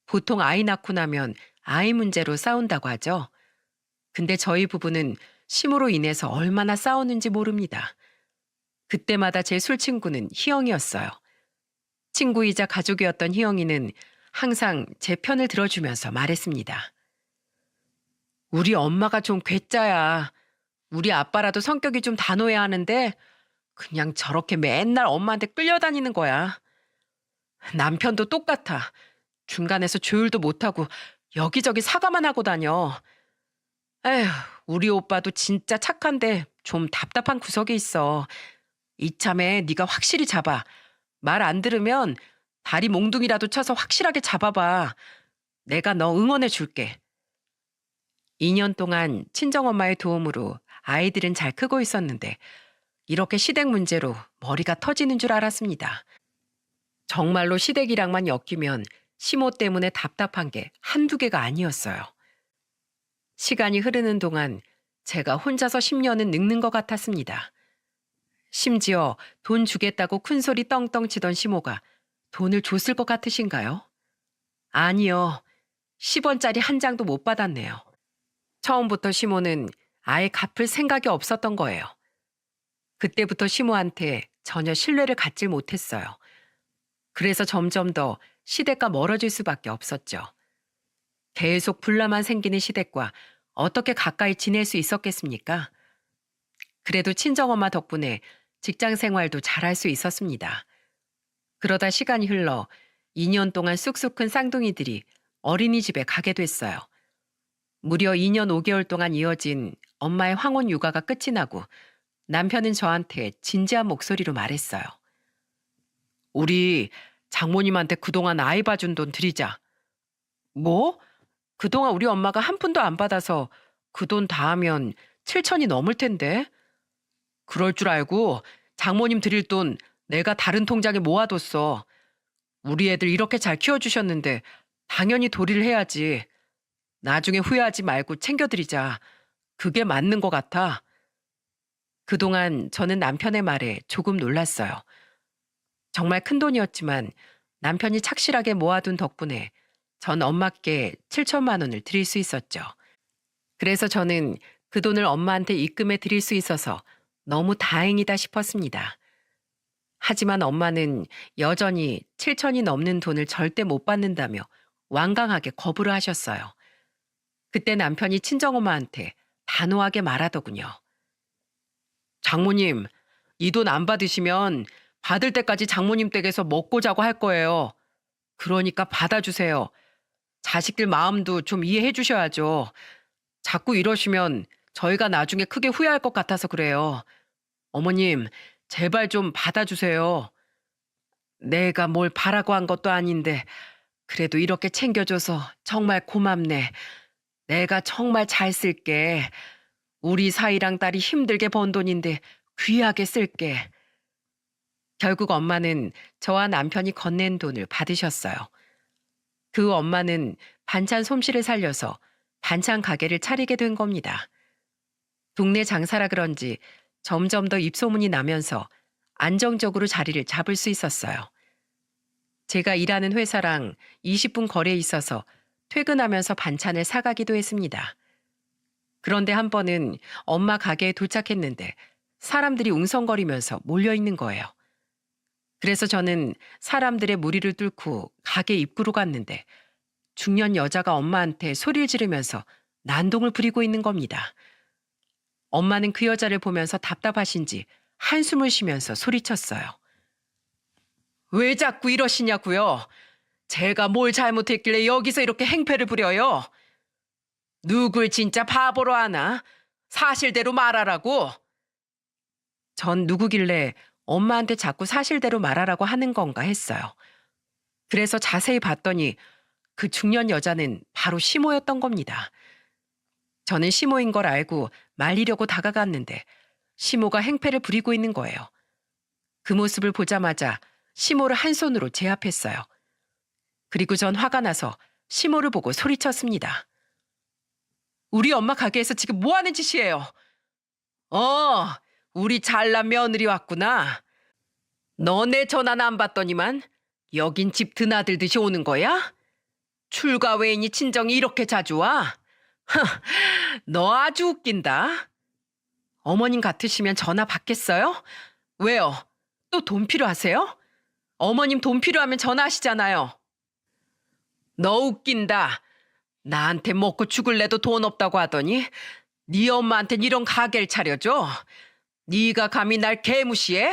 보통 아이 낳고 나면 아이 문제로 싸운다고 하죠. 근데 저희 부부는 시모로 인해서 얼마나 싸웠는지 모릅니다. 그때마다 제 술친구는 희영이었어요. 친구이자 가족이었던 희영이는 항상 제 편을 들어주면서 말했습니다. 우리 엄마가 좀 괴짜야. 우리 아빠라도 성격이 좀 단호해야 하는데 그냥 저렇게 맨날 엄마한테 끌려다니는 거야. 남편도 똑같아. 중간에서 조율도 못하고 여기저기 사과만 하고 다녀. 에휴, 우리 오빠도 진짜 착한데 좀 답답한 구석이 있어. 이참에 네가 확실히 잡아. 말 안 들으면 다리 몽둥이라도 쳐서 확실하게 잡아봐. 내가 너 응원해 줄게. 2년 동안 친정엄마의 도움으로 아이들은 잘 크고 있었는데 이렇게 시댁 문제로 머리가 터지는 줄 알았습니다. 정말로 시댁이랑만 엮이면 시모 때문에 답답한 게 한두 개가 아니었어요. 시간이 흐르는 동안 제가 혼자서 10년은 늙는 것 같았습니다. 심지어 돈 주겠다고 큰소리 떵떵 치던 시모가 돈을 줬을 것 같으신가요? 아니요. 10원짜리 한 장도 못 받았네요. 처음부터 시모는 아예 갚을 생각이 없었던 거예요. 그때부터 시모한테 전혀 신뢰를 갖질 못했어요. 그래서 점점 더 시댁과 멀어질 수밖에 없었죠. 계속 불나만 생기는 시댁과 어떻게 가까이 지낼 수 있었겠습니까? 그래도 친정엄마 덕분에 직장 생활도 잘할 수 있었습니다. 그러다 시간이 흘러 2년 동안 쑥쑥 큰 쌍둥이들이 어린이집에 가게 됐어요. 무려 2년 5개월 동안 이어진 엄마의 황혼 육아가 끝이 나고 남편은 저한테 진지한 목소리로 말했어요. 우리 장모님한테 그동안 아이 봐준 돈 드리자. 뭐? 그동안 우리 엄마가 한 푼도 안 받아서 그 돈 다 하면 7천이 넘을 텐데. 그럴 줄 알고 장모님 드릴 돈 내가 다른 통장에 모아뒀어. 우리 애들 이렇게 잘 키워주셨는데 당연히 도리를 해야지. 나중에 후회하지 말고 챙겨드리자. 그게 맞는 것 같아. 그동안 저는 남편의 말에 조금 놀랐어요. 정말 큰 돈이었지만 남편이 착실하게 모아둔 덕분에 전 엄마께 7천만 원을 드릴 수 있었죠. 그래서 저는 그 돈을 엄마한테 입금해 드릴 수 있어서 너무 다행이다 싶었습니다. 하지만 엄마는 여전히 7천이 넘는 돈을 절대 못 받는다며 완강하게 거부를 하셨어요. 그때 남편이 친정엄마한테 단호하게 말하더군요. 장모님, 이 돈 안 받으시면 받을 때까지 장모님 댁에서 먹고 자고 할 거예요. 그러니까 받아주세요. 자식들 마음도 좀 이해해 주셔야죠. 자꾸 이러시면 저희가 나중에 크게 후회할 것 같아서 그래요. 어머님, 제발 좀 받아주세요. 내가 뭘 바라고 한 것도 아닌데 그래도 이렇게 챙겨줘서 정말 고맙네. 내가 정말 잘 쓸게. 우리 사이랑 딸이 힘들게 번 돈인데 귀하게 쓸게. 결국 엄마는 저와 남편이 건넨 돈을 받으셨어요. 그 후 엄마는 반찬 솜씨를 살려서 반찬 가게를 차리게 된 겁니다. 동네 장사라 그런지 점점 더 입소문이 나면서 안정적으로 자리를 잡을 수 있었어요. 제가 일하는 회사랑 20분 거리에 있어서 퇴근하면서 반찬을 사가기도 했습니다. 그런데 한 번은 엄마 가게에 도착했는데 사람들이 웅성거리면서 몰려있는 거예요. 그래서 저는 사람들의 무리를 뚫고 가게 입구로 갔는데 중년 여자가 엄마한테 소리를 지르면서 난동을 부리고 있는 겁니다. 엄마는 그 여자를 보면서 답답하신지 한숨을 쉬면서 소리쳤어요. 왜 자꾸 이러시냐고요? 제가 뭘 잘못했길래 여기서 이렇게 행패를 부려요? 누굴 진짜 바보로 하나? 사실대로 말하라고. 전 누구길래 엄마한테 자꾸 사실대로 말하라고 하는 건가 했어요. 그래서 자세히 봤더니 그 중년 여자는 바로 시모였던 겁니다. 저는 시모인 걸 알고 말리려고 다가갔는데 시모가 행패를 부리고 있는 거예요. 그 모습을 보자마자 시모를 한 손으로 제압했어요. 그리고 전 화가 나서 시모를 보고 소리쳤습니다. 우리 엄마 가게에서 지금 뭐 하는 짓이에요? 우리 잘난 며느리 왔구나. 너네 전화는 안 받더니만 여긴 집 드나들듯이 오는 거야? 출가 외인이 친정이 이렇게 자주 와? 너 아주 웃긴다. 어머님 같으시면 전화 받겠어요? 왜요? 또 돈 필요하세요? 어머님 돈 필요하면 전화하시잖아요. 너 웃긴다. 나한테 먹고 죽을래도 돈 없다고 하더니 네 엄마한텐 이런 가게를 차려줘? 네가 감히 날 개무시해?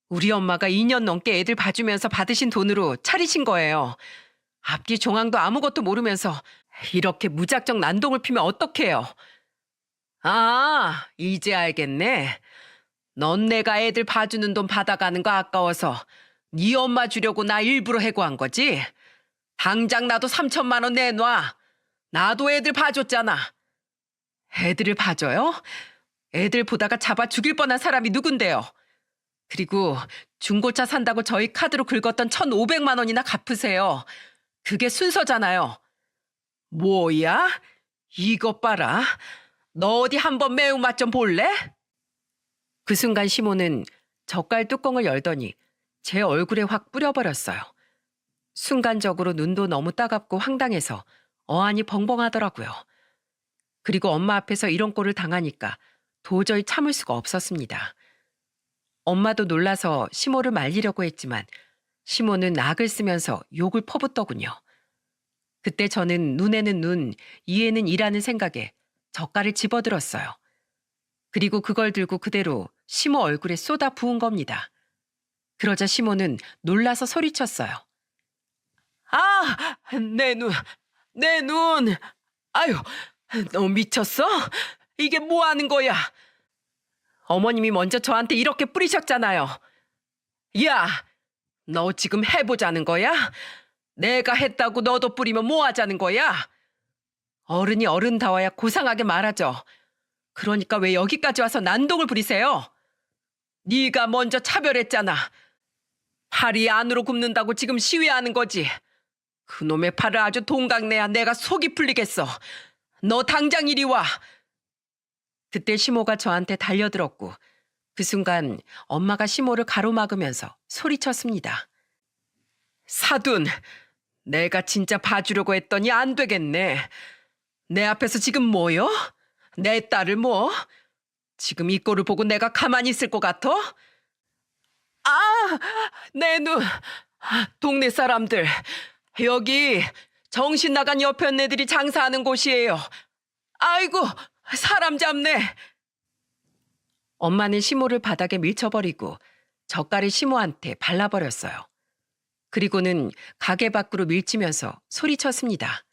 우리 엄마가 2년 넘게 애들 봐주면서 받으신 돈으로 차리신 거예요. 앞뒤 종황도 아무것도 모르면서 이렇게 무작정 난동을 피면 어떡해요? 아, 이제 알겠네. 넌 내가 애들 봐주는 돈 받아가는 거 아까워서 네 엄마 주려고 나 일부러 해고한 거지? 당장 나도 3천만 원 내놔. 나도 애들 봐줬잖아. 애들을 봐줘요? 애들 보다가 잡아 죽일 뻔한 사람이 누군데요? 그리고 중고차 산다고 저희 카드로 긁었던 1,500만 원이나 갚으세요. 그게 순서잖아요. 뭐야? 이것 봐라. 너 어디 한번 매운맛 좀 볼래? 그 순간 시모는 젓갈 뚜껑을 열더니 제 얼굴에 확 뿌려버렸어요. 순간적으로 눈도 너무 따갑고 황당해서 어안이 벙벙하더라고요. 그리고 엄마 앞에서 이런 꼴을 당하니까 도저히 참을 수가 없었습니다. 엄마도 놀라서 시모를 말리려고 했지만 시모는 악을 쓰면서 욕을 퍼붓더군요. 그때 저는 눈에는 눈, 이에는 이라는 생각에 젓갈을 집어들었어요. 그리고 그걸 들고 그대로 시모 얼굴에 쏟아 부은 겁니다. 그러자 시모는 놀라서 소리쳤어요. 아, 내 눈, 내 눈. 아유, 너 미쳤어? 이게 뭐 하는 거야? 어머님이 먼저 저한테 이렇게 뿌리셨잖아요. 야, 너 지금 해보자는 거야? 내가 했다고 너도 뿌리면 뭐 하자는 거야? 어른이 어른다워야 고상하게 말하죠. 그러니까 왜 여기까지 와서 난동을 부리세요? 네가 먼저 차별했잖아. 팔이 안으로 굽는다고 지금 시위하는 거지. 그놈의 팔을 아주 동강내야 내가 속이 풀리겠어. 너 당장 이리 와. 그때 시모가 저한테 달려들었고 그 순간 엄마가 시모를 가로막으면서 소리쳤습니다. 사돈, 내가 진짜 봐주려고 했더니 안 되겠네. 내 앞에서 지금 뭐요? 내 딸을 뭐? 지금 이 꼴을 보고 내가 가만히 있을 것 같아? 아, 내 눈. 동네 사람들, 여기 정신 나간 여편네들이 장사하는 곳이에요. 아이고, 사람 잡네. 엄마는 시모를 바닥에 밀쳐버리고 젓갈을 시모한테 발라버렸어요. 그리고는 가게 밖으로 밀치면서 소리쳤습니다.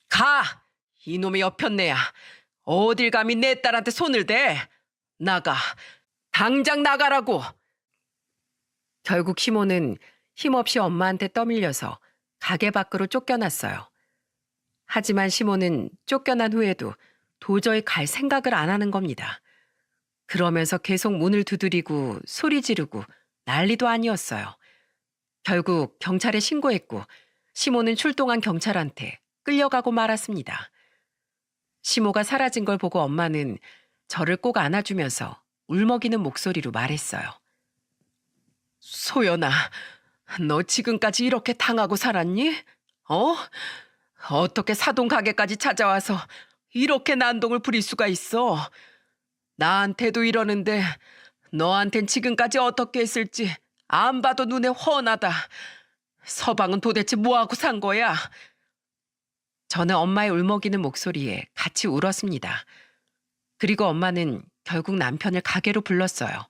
가! 이놈의 여편네야. 어딜 감히 내 딸한테 손을 대? 나가. 당장 나가라고. 결국 시모는 힘없이 엄마한테 떠밀려서 가게 밖으로 쫓겨났어요. 하지만 시모는 쫓겨난 후에도 도저히 갈 생각을 안 하는 겁니다. 그러면서 계속 문을 두드리고 소리 지르고 난리도 아니었어요. 결국 경찰에 신고했고 시모는 출동한 경찰한테 끌려가고 말았습니다. 시모가 사라진 걸 보고 엄마는 저를 꼭 안아주면서 울먹이는 목소리로 말했어요. 소연아, 너 지금까지 이렇게 당하고 살았니? 어? 어떻게 사돈 가게까지 찾아와서 이렇게 난동을 부릴 수가 있어? 나한테도 이러는데 너한텐 지금까지 어떻게 했을지 안 봐도 눈에 훤하다. 서방은 도대체 뭐하고 산 거야? 저는 엄마의 울먹이는 목소리에 같이 울었습니다. 그리고 엄마는 결국 남편을 가게로 불렀어요.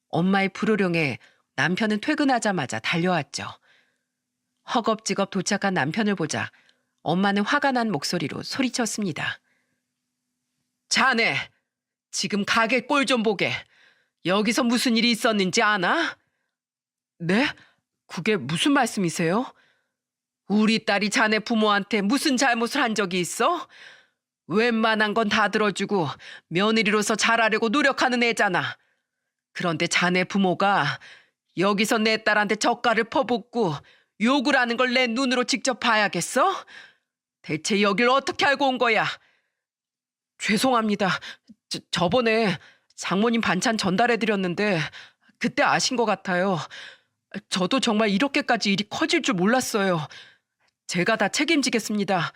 엄마의 불호령에 남편은 퇴근하자마자 달려왔죠. 허겁지겁 도착한 남편을 보자 엄마는 화가 난 목소리로 소리쳤습니다. 자네, 지금 가게 꼴 좀 보게. 여기서 무슨 일이 있었는지 아나? 네? 그게 무슨 말씀이세요? 우리 딸이 자네 부모한테 무슨 잘못을 한 적이 있어? 웬만한 건 다 들어주고 며느리로서 잘하려고 노력하는 애잖아. 그런데 자네 부모가 여기서 내 딸한테 젓갈을 퍼붓고 욕을 하는 걸 내 눈으로 직접 봐야겠어? 대체 여길 어떻게 알고 온 거야? 죄송합니다. 저번에 장모님 반찬 전달해드렸는데 그때 아신 것 같아요. 저도 정말 이렇게까지 일이 커질 줄 몰랐어요. 제가 다 책임지겠습니다.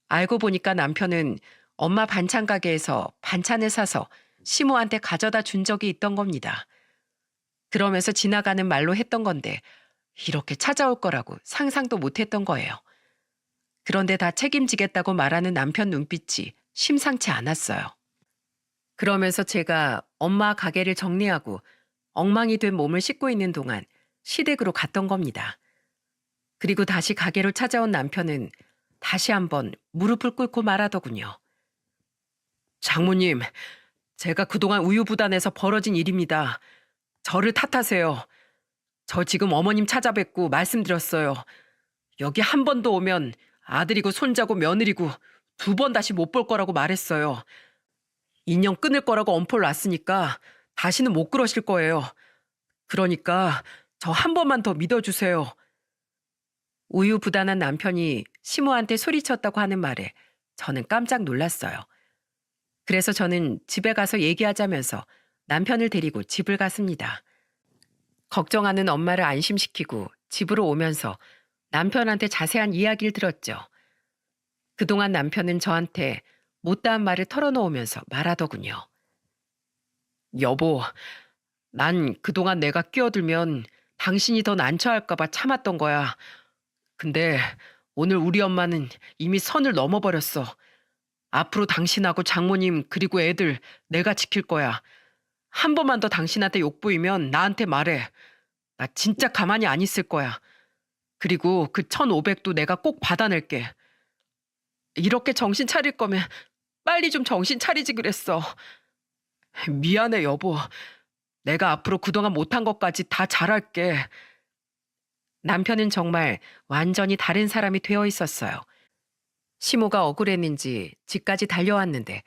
알고 보니까 남편은 엄마 반찬 가게에서 반찬을 사서 시모한테 가져다 준 적이 있던 겁니다. 그러면서 지나가는 말로 했던 건데 이렇게 찾아올 거라고 상상도 못했던 거예요. 그런데 다 책임지겠다고 말하는 남편 눈빛이 심상치 않았어요. 그러면서 제가 엄마 가게를 정리하고 엉망이 된 몸을 씻고 있는 동안 시댁으로 갔던 겁니다. 그리고 다시 가게로 찾아온 남편은 다시 한번 무릎을 꿇고 말하더군요. 장모님, 제가 그동안 우유부단해서 벌어진 일입니다. 저를 탓하세요. 저 지금 어머님 찾아뵙고 말씀드렸어요. 여기 한 번 더 오면 아들이고 손자고 며느리고 2번 다시 못 볼 거라고 말했어요. 인연 끊을 거라고 엄포를 놨으니까 다시는 못 그러실 거예요. 그러니까 저 한 번만 더 믿어주세요. 우유부단한 남편이 시모한테 소리쳤다고 하는 말에 저는 깜짝 놀랐어요. 그래서 저는 집에 가서 얘기하자면서 남편을 데리고 집을 갔습니다. 걱정하는 엄마를 안심시키고 집으로 오면서 남편한테 자세한 이야기를 들었죠. 그동안 남편은 저한테 못다한 말을 털어놓으면서 말하더군요. 여보, 난 그동안 내가 끼어들면 당신이 더 난처할까 봐 참았던 거야. 근데 오늘 우리 엄마는 이미 선을 넘어버렸어. 앞으로 당신하고 장모님 그리고 애들 내가 지킬 거야. 한 번만 더 당신한테 욕보이면 나한테 말해. 나 진짜 가만히 안 있을 거야. 그리고 그 1,500도 내가 꼭 받아낼게. 이렇게 정신 차릴 거면 빨리 좀 정신 차리지 그랬어. 미안해 여보. 내가 앞으로 그동안 못한 것까지 다 잘할게. 남편은 정말 완전히 다른 사람이 되어 있었어요. 시모가 억울했는지 집까지 달려왔는데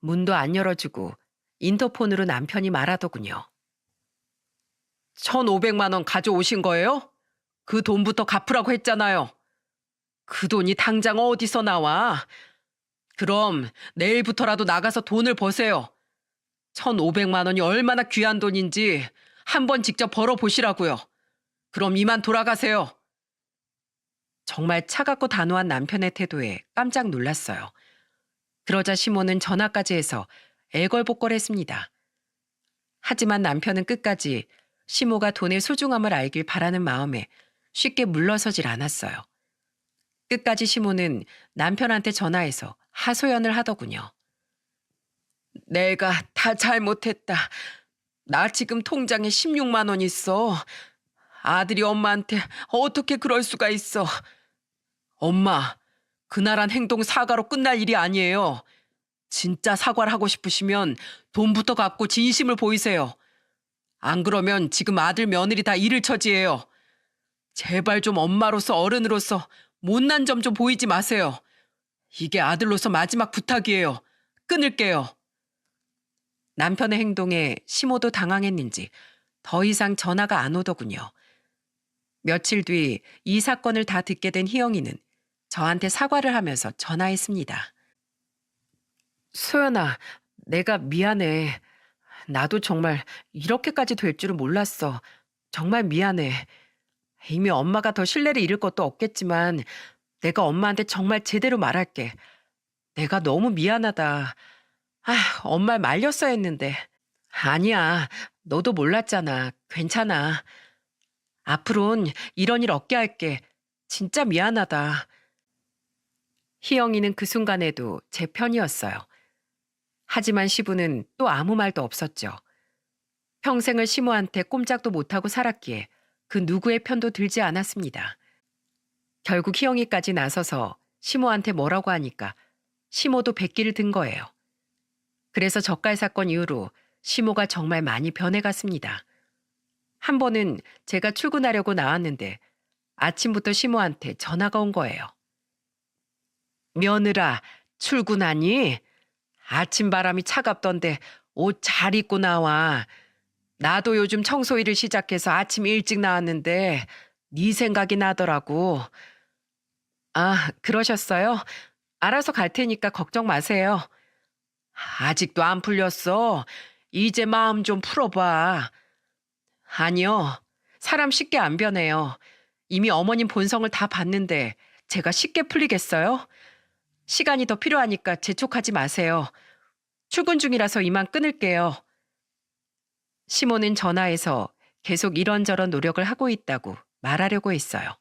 문도 안 열어주고 인터폰으로 남편이 말하더군요. 1,500만 원 가져오신 거예요? 그 돈부터 갚으라고 했잖아요. 그 돈이 당장 어디서 나와? 그럼 내일부터라도 나가서 돈을 버세요. 1,500만 원이 얼마나 귀한 돈인지 한번 직접 벌어보시라고요. 그럼 이만 돌아가세요. 정말 차갑고 단호한 남편의 태도에 깜짝 놀랐어요. 그러자 시모는 전화까지 해서 애걸복걸했습니다. 하지만 남편은 끝까지 시모가 돈의 소중함을 알길 바라는 마음에 쉽게 물러서질 않았어요. 끝까지 시모는 남편한테 전화해서 하소연을 하더군요. 내가 다 잘못했다. 나 지금 통장에 16만 원 있어. 아들이 엄마한테 어떻게 그럴 수가 있어. 엄마, 그날한 행동 사과로 끝날 일이 아니에요. 진짜 사과를 하고 싶으시면 돈부터 갖고 진심을 보이세요. 안 그러면 지금 아들 며느리 다 일을 처지해요. 제발 좀 엄마로서 어른으로서 못난 점 좀 보이지 마세요. 이게 아들로서 마지막 부탁이에요. 끊을게요. 남편의 행동에 시모도 당황했는지 더 이상 전화가 안 오더군요. 며칠 뒤 이 사건을 다 듣게 된 희영이는 저한테 사과를 하면서 전화했습니다. 소연아, 내가 미안해. 나도 정말 이렇게까지 될 줄은 몰랐어. 정말 미안해. 이미 엄마가 더 신뢰를 잃을 것도 없겠지만 내가 엄마한테 정말 제대로 말할게. 내가 너무 미안하다. 엄마를 말렸어야 했는데. 아니야, 너도 몰랐잖아. 괜찮아. 앞으론 이런 일 없게 할게. 진짜 미안하다. 희영이는 그 순간에도 제 편이었어요. 하지만 시부는 또 아무 말도 없었죠. 평생을 시모한테 꼼짝도 못하고 살았기에 그 누구의 편도 들지 않았습니다. 결국 희영이까지 나서서 시모한테 뭐라고 하니까 시모도 백기를 든 거예요. 그래서 젓갈 사건 이후로 시모가 정말 많이 변해갔습니다. 한 번은 제가 출근하려고 나왔는데 아침부터 시모한테 전화가 온 거예요. 며느라, 출근하니? 아침 바람이 차갑던데 옷 잘 입고 나와. 나도 요즘 청소일을 시작해서 아침 일찍 나왔는데 네 생각이 나더라고. 아, 그러셨어요? 알아서 갈 테니까 걱정 마세요. 아직도 안 풀렸어. 이제 마음 좀 풀어봐. 아니요. 사람 쉽게 안 변해요. 이미 어머님 본성을 다 봤는데 제가 쉽게 풀리겠어요? 시간이 더 필요하니까 재촉하지 마세요. 출근 중이라서 이만 끊을게요. 시모는 전화해서 계속 이런저런 노력을 하고 있다고 말하려고 했어요.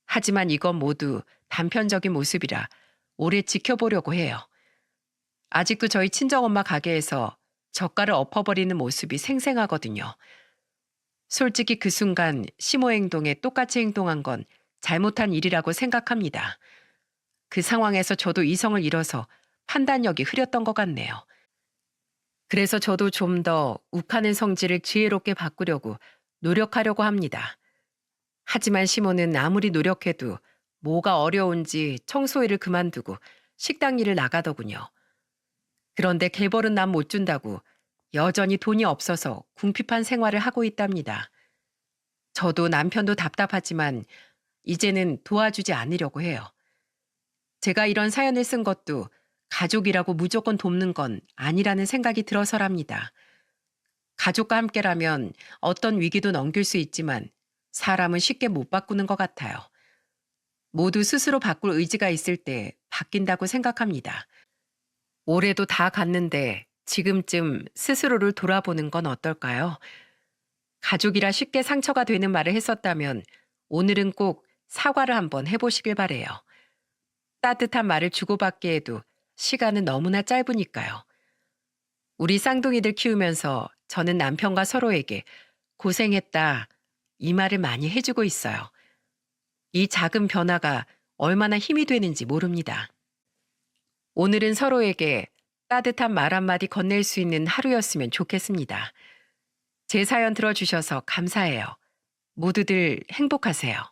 하지만 이건 모두 단편적인 모습이라 오래 지켜보려고 해요. 아직도 저희 친정엄마 가게에서 젓갈을 엎어버리는 모습이 생생하거든요. 솔직히 그 순간 시모 행동에 똑같이 행동한 건 잘못한 일이라고 생각합니다. 그 상황에서 저도 이성을 잃어서 판단력이 흐렸던 것 같네요. 그래서 저도 좀 더 욱하는 성질을 지혜롭게 바꾸려고 노력하려고 합니다. 하지만 시모는 아무리 노력해도 뭐가 어려운지 청소일을 그만두고 식당 일을 나가더군요. 그런데 개벌은 남 못 준다고 여전히 돈이 없어서 궁핍한 생활을 하고 있답니다. 저도 남편도 답답하지만 이제는 도와주지 않으려고 해요. 제가 이런 사연을 쓴 것도 가족이라고 무조건 돕는 건 아니라는 생각이 들어서랍니다. 가족과 함께라면 어떤 위기도 넘길 수 있지만 사람은 쉽게 못 바꾸는 것 같아요. 모두 스스로 바꿀 의지가 있을 때 바뀐다고 생각합니다. 올해도 다 갔는데 지금쯤 스스로를 돌아보는 건 어떨까요? 가족이라 쉽게 상처가 되는 말을 했었다면 오늘은 꼭 사과를 한번 해보시길 바래요. 따뜻한 말을 주고받기에도 시간은 너무나 짧으니까요. 우리 쌍둥이들 키우면서 저는 남편과 서로에게 고생했다 이 말을 많이 해주고 있어요. 이 작은 변화가 얼마나 힘이 되는지 모릅니다. 오늘은 서로에게 따뜻한 말 한마디 건넬 수 있는 하루였으면 좋겠습니다. 제 사연 들어주셔서 감사해요. 모두들 행복하세요.